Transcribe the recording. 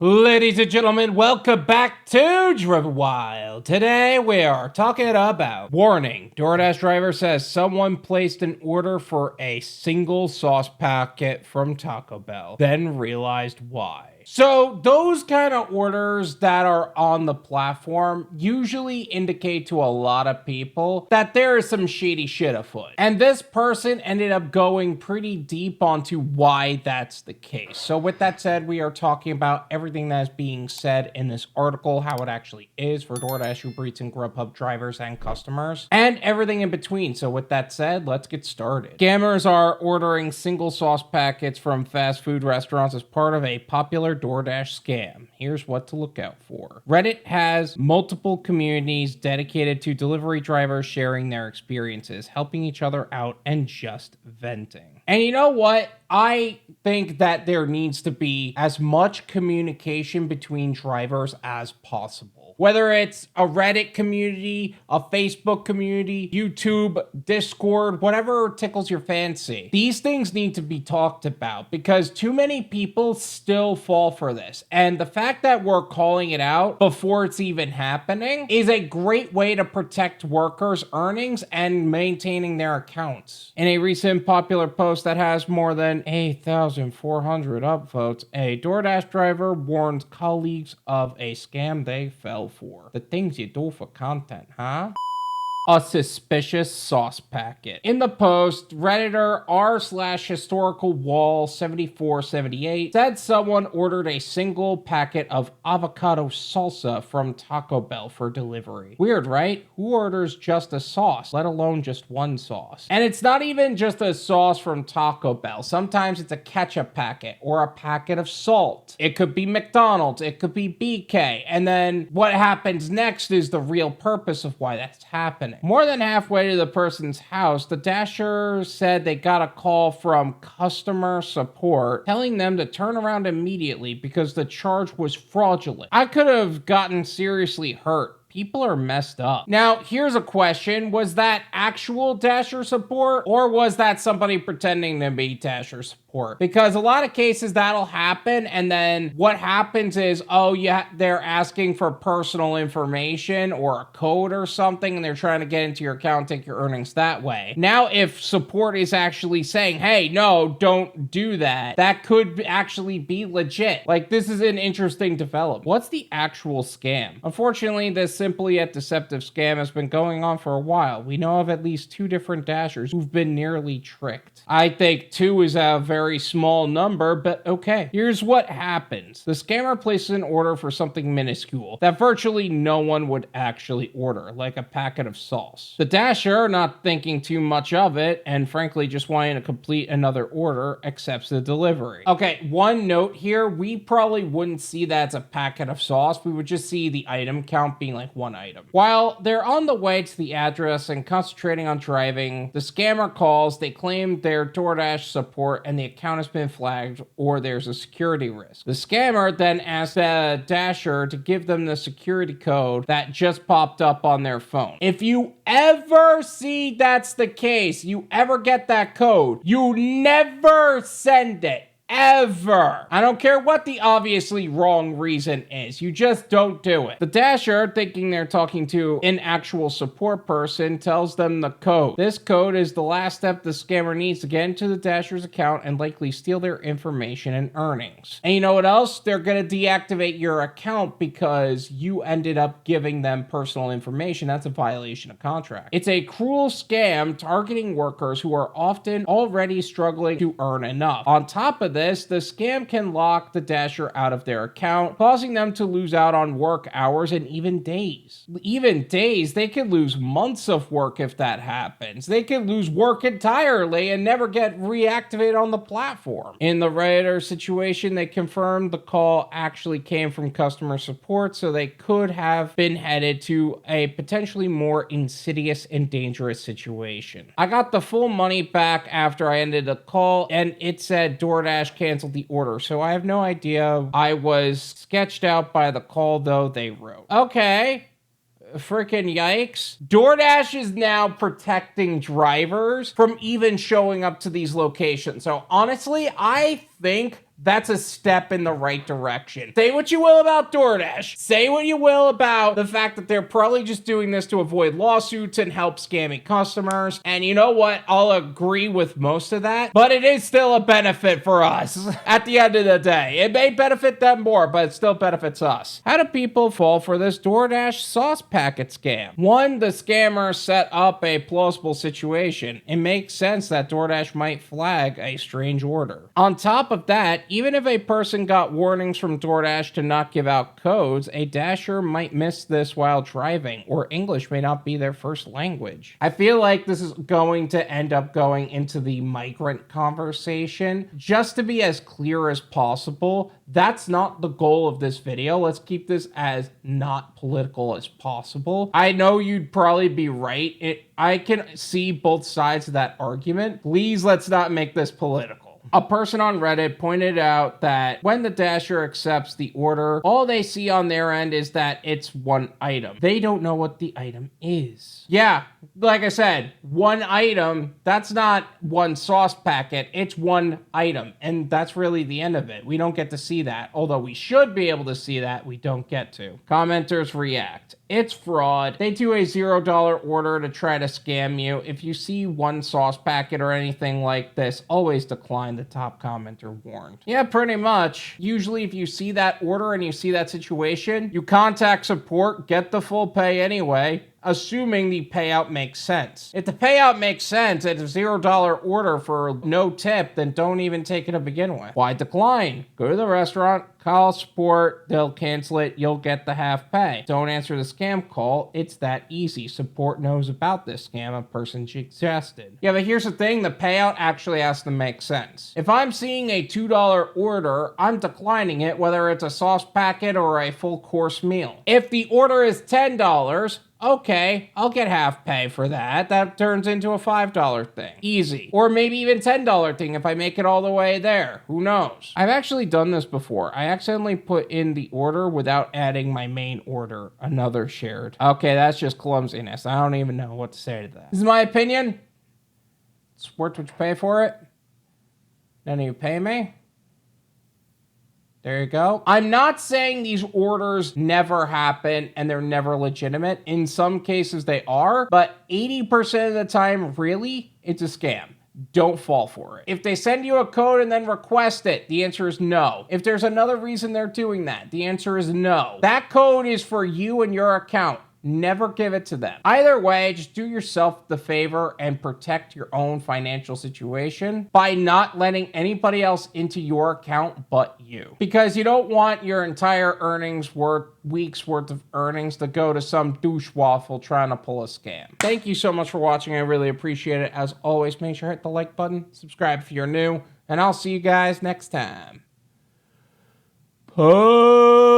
Ladies and gentlemen, welcome back to Driven Wyld. Today we are talking about warning. Doordash driver says someone placed an order for a single sauce packet from Taco Bell, then realized why. So those kind of orders that are on the platform usually indicate to a lot of people that there is some shady shit afoot. And this person ended up going pretty deep onto why that's the case. So with that said, we are talking about everything that is being said in this article, how it actually is for Doordash, UberEats, and Grubhub drivers and customers, and everything in between. So with that said, let's get started. Scammers are ordering single sauce packets from fast food restaurants as part of a popular Doordash scam. Here's what to look out for. Reddit has multiple communities dedicated to delivery drivers sharing their experiences, helping each other out, and just venting. And you know what? I think that there needs to be as much communication between drivers as possible. Whether it's a Reddit community, a Facebook community, YouTube, Discord, whatever tickles your fancy. These things need to be talked about because too many people still fall for this. And the fact that we're calling it out before it's even happening is a great way to protect workers' earnings and maintaining their accounts. In a recent popular post that has more than 8,400 upvotes, a Doordash driver warns colleagues of a scam they fell for. The things you do for content, huh? A suspicious sauce packet. In the post, Redditor r/historicalwall7478 said someone ordered a single packet of avocado salsa from Taco Bell for delivery. Weird, right? Who orders just a sauce, let alone just one sauce? And it's not even just a sauce from Taco Bell. Sometimes it's a ketchup packet or a packet of salt. It could be McDonald's, it could be BK. And then what happens next is the real purpose of why that's happening. More than halfway to the person's house, the Dasher said they got a call from customer support telling them to turn around immediately because the charge was fraudulent. I could have gotten seriously hurt. People are messed up. Now, here's a question. Was that actual Dasher support or was that somebody pretending to be Dasher support? Because a lot of cases that'll happen and then what happens is, oh yeah, they're asking for personal information or a code or something and they're trying to get into your account, take your earnings that way. Now, if support is actually saying, hey, no, don't do that, that could actually be legit. Like, this is an interesting development. What's the actual scam? Unfortunately, this simply yet deceptive scam has been going on for a while. We know of at least 2 different Dashers who've been nearly tricked. I think 2 is a very small number, but okay. Here's what happens. The scammer places an order for something minuscule that virtually no one would actually order, like a packet of sauce. The Dasher, not thinking too much of it, and frankly just wanting to complete another order, accepts the delivery. Okay, one note here, we probably wouldn't see that as a packet of sauce. We would just see the item count being like 1 item. While they're on the way to the address and concentrating on driving, the scammer calls, they claim their DoorDash support and the account has been flagged or there's a security risk. The scammer then asks the Dasher to give them the security code that just popped up on their phone. If you ever see that's the case, you ever get that code, you never send it. Ever. I don't care what the obviously wrong reason is. You just don't do it. The Dasher, thinking they're talking to an actual support person, tells them the code. This code is the last step the scammer needs to get into the Dasher's account and likely steal their information and earnings. And you know what else? They're gonna deactivate your account because you ended up giving them personal information. That's a violation of contract. It's a cruel scam targeting workers who are often already struggling to earn enough. On top of this, the scam can lock the Dasher out of their account, causing them to lose out on work hours and even days. Even days, they could lose months of work if that happens. They could lose work entirely and never get reactivated on the platform. In the Redditor situation, they confirmed the call actually came from customer support, so they could have been headed to a potentially more insidious and dangerous situation. I got the full money back after I ended the call, and it said Doordash canceled the order, so I have no idea. I was sketched out by the call, though, they wrote. Okay. Freaking yikes. DoorDash is now protecting drivers from even showing up to these locations. So honestly, I think That's a step in the right direction. Say what you will about DoorDash. Say what you will about the fact that they're probably just doing this to avoid lawsuits and help scamming customers. And you know what? I'll agree with most of that, but it is still a benefit for us at the end of the day. It may benefit them more, but it still benefits us. How do people fall for this DoorDash sauce packet scam? One, the scammer set up a plausible situation. It makes sense that DoorDash might flag a strange order. On top of that, even if a person got warnings from DoorDash to not give out codes, a Dasher might miss this while driving, or English may not be their first language. I feel like this is going to end up going into the migrant conversation. Just to be as clear as possible, that's not the goal of this video. Let's keep this as not political as possible. I know you'd probably be right. I can see both sides of that argument. Please, let's not make this political. A person on Reddit pointed out that when the Dasher accepts the order, all they see on their end is that it's one item. They don't know what the item is. Yeah, like I said, one item, that's not one sauce packet, it's one item. And that's really the end of it. We don't get to see that. Although we should be able to see that, we don't get to. Commenters react. It's fraud. They do a $0 order to try to scam you. If you see one sauce packet or anything like this, always decline, the top commenter warned. Yeah, pretty much. Usually if you see that order and you see that situation, you contact support, get the full pay anyway, assuming the payout makes sense. If the payout makes sense at a $0 order for no tip, then don't even take it to begin with. Why decline? Go to the restaurant, call support, they'll cancel it, you'll get the half pay. Don't answer the scam call, it's that easy. Support knows about this scam a person suggested. Yeah, but here's the thing, the payout actually has to make sense. If I'm seeing a $2 order, I'm declining it, whether it's a sauce packet or a full course meal. If the order is $10, okay, I'll get half pay for that. That turns into a $5 thing. Easy. Or maybe even $10 thing if I make it all the way there. Who knows? I've actually done this before. I accidentally put in the order without adding my main order. Another shared. Okay, that's just clumsiness. I don't even know what to say to that. This is my opinion. It's worth what you pay for it. None of you pay me. There you go. I'm not saying these orders never happen and they're never legitimate. In some cases they are, but 80% of the time, really, it's a scam. Don't fall for it. If they send you a code and then request it, the answer is no. If there's another reason they're doing that, the answer is no. That code is for you and your account. Never give it to them. Either way, just do yourself the favor and protect your own financial situation by not letting anybody else into your account but you. Because you don't want your entire week's worth of earnings to go to some douche waffle trying to pull a scam. Thank you so much for watching. I really appreciate it. As always, make sure to hit the like button, subscribe if you're new, and I'll see you guys next time. Peace.